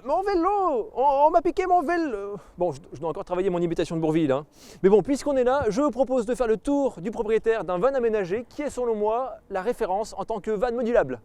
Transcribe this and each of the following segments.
Mon vélo, on m'a piqué mon vélo. Bon, je dois encore travailler mon imitation de Bourvil, hein. Mais bon, puisqu'on est là, je vous propose de faire le tour du propriétaire d'un van aménagé qui est selon moi la référence en tant que van modulable.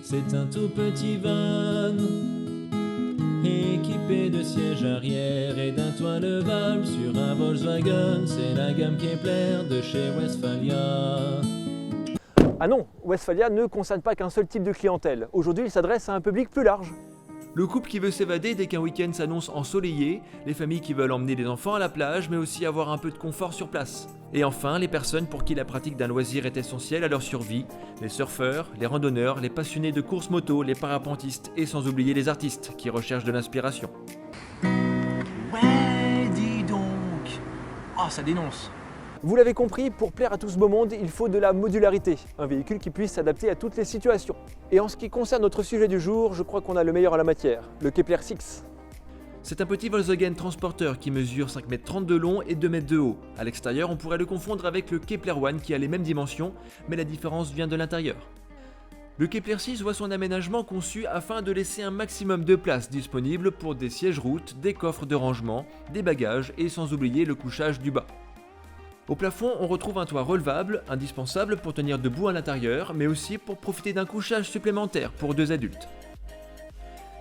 C'est un tout petit van équipé de sièges arrière et d'un toit levable sur un Volkswagen. C'est la gamme Kepler de chez Westphalia. Ah non, Westphalia ne concerne pas qu'un seul type de clientèle. Aujourd'hui, il s'adresse à un public plus large. Le couple qui veut s'évader dès qu'un week-end s'annonce ensoleillé, les familles qui veulent emmener les enfants à la plage mais aussi avoir un peu de confort sur place. Et enfin, les personnes pour qui la pratique d'un loisir est essentielle à leur survie, les surfeurs, les randonneurs, les passionnés de course moto, les parapentistes et sans oublier les artistes qui recherchent de l'inspiration. Ouais, dis donc. Oh, ça dénonce. Vous l'avez compris, pour plaire à tout ce beau monde, il faut de la modularité, un véhicule qui puisse s'adapter à toutes les situations. Et en ce qui concerne notre sujet du jour, je crois qu'on a le meilleur à la matière, le Kepler 6. C'est un petit Volkswagen transporteur qui mesure 5,30 m de long et 2 m de haut. À l'extérieur, on pourrait le confondre avec le Kepler One qui a les mêmes dimensions, mais la différence vient de l'intérieur. Le Kepler 6 voit son aménagement conçu afin de laisser un maximum de place disponible pour des sièges routes, des coffres de rangement, des bagages et sans oublier le couchage du bas. Au plafond, on retrouve un toit relevable, indispensable pour tenir debout à l'intérieur, mais aussi pour profiter d'un couchage supplémentaire pour 2 adultes.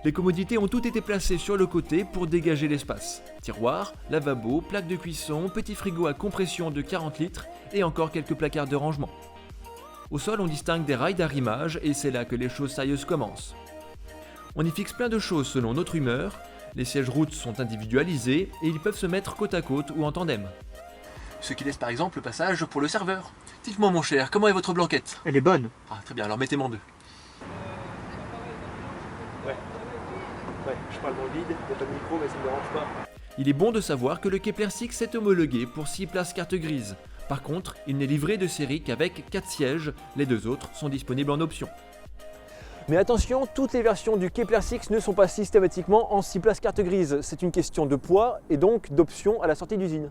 Les commodités ont toutes été placées sur le côté pour dégager l'espace. Tiroirs, lavabo, plaque de cuisson, petit frigo à compression de 40 litres et encore quelques placards de rangement. Au sol, on distingue des rails d'arrimage et c'est là que les choses sérieuses commencent. On y fixe plein de choses selon notre humeur, les sièges routes sont individualisés et ils peuvent se mettre côte à côte ou en tandem. Ce qui laisse par exemple le passage pour le serveur. Dites-moi mon cher, comment est votre blanquette? Elle est bonne. Ah, très bien, alors mettez-moi en deux. Ouais, je parle dans le vide, il n'y a pas de micro mais ça ne me dérange pas. Il est bon de savoir que le Kepler 6 est homologué pour 6 places carte grise. Par contre, il n'est livré de série qu'avec 4 sièges, les 2 autres sont disponibles en option. Mais attention, toutes les versions du Kepler 6 ne sont pas systématiquement en 6 places carte grise. C'est une question de poids et donc d'option à la sortie d'usine.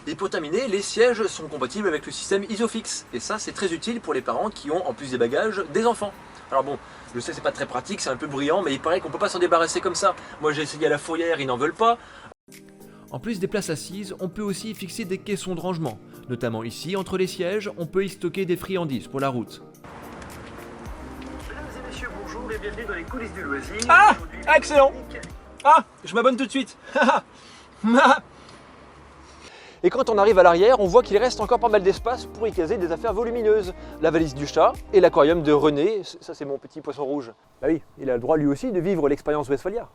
Et pour terminer, les sièges sont compatibles avec le système Isofix. Et ça, c'est très utile pour les parents qui ont, en plus des bagages, des enfants. Alors bon, je sais, c'est pas très pratique, c'est un peu bruyant, mais il paraît qu'on peut pas s'en débarrasser comme ça. Moi, j'ai essayé à la fourrière, ils n'en veulent pas. En plus des places assises, on peut aussi y fixer des caissons de rangement. Notamment ici, entre les sièges, on peut y stocker des friandises pour la route. Mesdames et messieurs, bonjour et bienvenue dans les coulisses du loisir. Ah, excellent. Ah, je m'abonne tout de suite. Et quand on arrive à l'arrière, on voit qu'il reste encore pas mal d'espace pour y caser des affaires volumineuses. La valise du chat et l'aquarium de René, ça c'est mon petit poisson rouge. Bah oui, il a le droit lui aussi de vivre l'expérience Westphalia.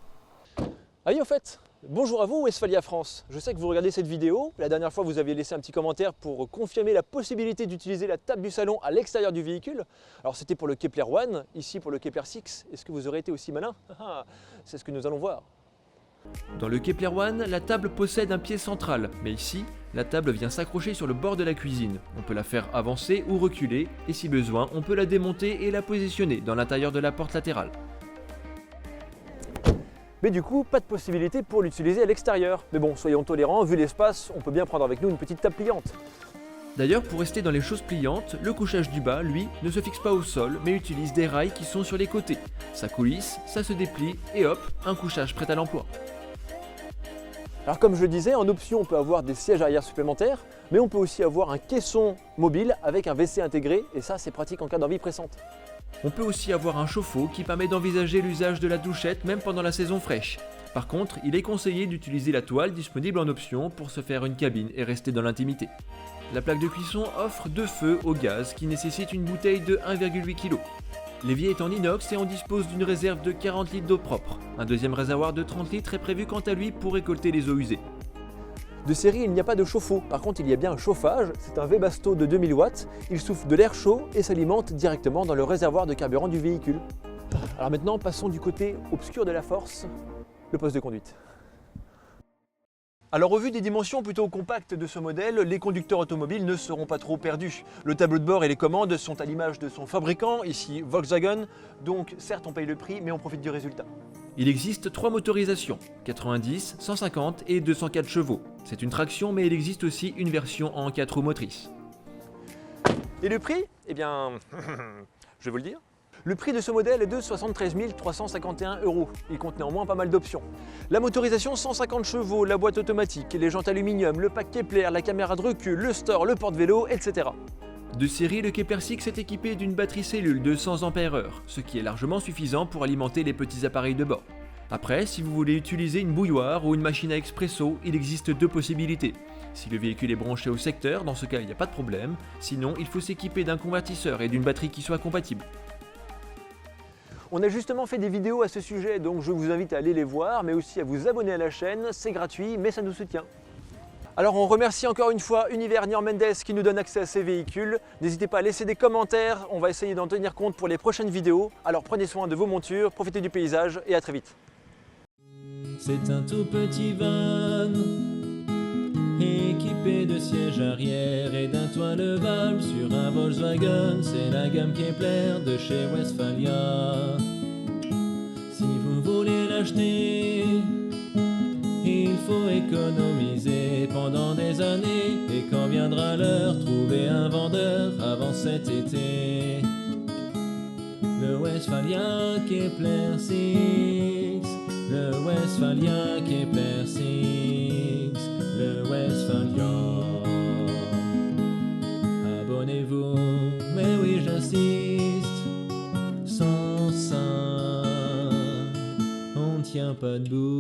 Ah oui, au fait, bonjour à vous Westphalia France. Je sais que vous regardez cette vidéo. La dernière fois, vous aviez laissé un petit commentaire pour confirmer la possibilité d'utiliser la table du salon à l'extérieur du véhicule. Alors c'était pour le Kepler One, ici pour le Kepler 6. Est-ce que vous aurez été aussi malin? C'est ce que nous allons voir. Dans le Kepler One, la table possède un pied central, mais ici, la table vient s'accrocher sur le bord de la cuisine. On peut la faire avancer ou reculer, et si besoin, on peut la démonter et la positionner dans l'intérieur de la porte latérale. Mais du coup, pas de possibilité pour l'utiliser à l'extérieur. Mais bon, soyons tolérants, vu l'espace, on peut bien prendre avec nous une petite table pliante. D'ailleurs, pour rester dans les choses pliantes, le couchage du bas, lui, ne se fixe pas au sol, mais utilise des rails qui sont sur les côtés. Ça coulisse, ça se déplie, et hop, un couchage prêt à l'emploi. Alors comme je le disais, en option on peut avoir des sièges arrière supplémentaires, mais on peut aussi avoir un caisson mobile avec un WC intégré, et ça c'est pratique en cas d'envie pressante. On peut aussi avoir un chauffe-eau qui permet d'envisager l'usage de la douchette même pendant la saison fraîche. Par contre, il est conseillé d'utiliser la toile disponible en option pour se faire une cabine et rester dans l'intimité. La plaque de cuisson offre 2 feux au gaz qui nécessitent une bouteille de 1,8 kg. L'évier est en inox et on dispose d'une réserve de 40 litres d'eau propre. Un deuxième réservoir de 30 litres est prévu quant à lui pour récolter les eaux usées. De série, il n'y a pas de chauffe-eau. Par contre, il y a bien un chauffage. C'est un Webasto de 2000 watts. Il souffle de l'air chaud et s'alimente directement dans le réservoir de carburant du véhicule. Alors maintenant, passons du côté obscur de la force, le poste de conduite. Alors au vu des dimensions plutôt compactes de ce modèle, les conducteurs automobiles ne seront pas trop perdus. Le tableau de bord et les commandes sont à l'image de son fabricant, ici Volkswagen, donc certes on paye le prix mais on profite du résultat. Il existe 3 motorisations, 90, 150 et 204 chevaux. C'est une traction mais il existe aussi une version en 4 roues motrices. Et le prix? Eh bien, je vais vous le dire. Le prix de ce modèle est de 73 351 €. Il compte néanmoins pas mal d'options. La motorisation 150 chevaux, la boîte automatique, les jantes aluminium, le pack Kepler, la caméra de recul, le store, le porte-vélo, etc. De série, le Kepler 6 est équipé d'une batterie cellule de 100 ampères-heure, ce qui est largement suffisant pour alimenter les petits appareils de bord. Après, si vous voulez utiliser une bouilloire ou une machine à expresso, il existe 2 possibilités. Si le véhicule est branché au secteur, dans ce cas il n'y a pas de problème, sinon il faut s'équiper d'un convertisseur et d'une batterie qui soit compatible. On a justement fait des vidéos à ce sujet, donc je vous invite à aller les voir, mais aussi à vous abonner à la chaîne, c'est gratuit, mais ça nous soutient. Alors on remercie encore une fois Univers Nior Mendes qui nous donne accès à ces véhicules. N'hésitez pas à laisser des commentaires, on va essayer d'en tenir compte pour les prochaines vidéos. Alors prenez soin de vos montures, profitez du paysage et à très vite. C'est un tout petit van équipé de sièges arrière et d'un toit levable sur un Volkswagen. C'est la gamme Kepler de chez Westphalia. Si vous voulez l'acheter, il faut économiser pendant des années. Et quand viendra l'heure, trouver un vendeur avant cet été. Le Westphalia Kepler 6, le Westphalia Kepler 6, le Westphalia. Abonnez-vous, mais oui j'insiste, sans ça, on tient pas debout.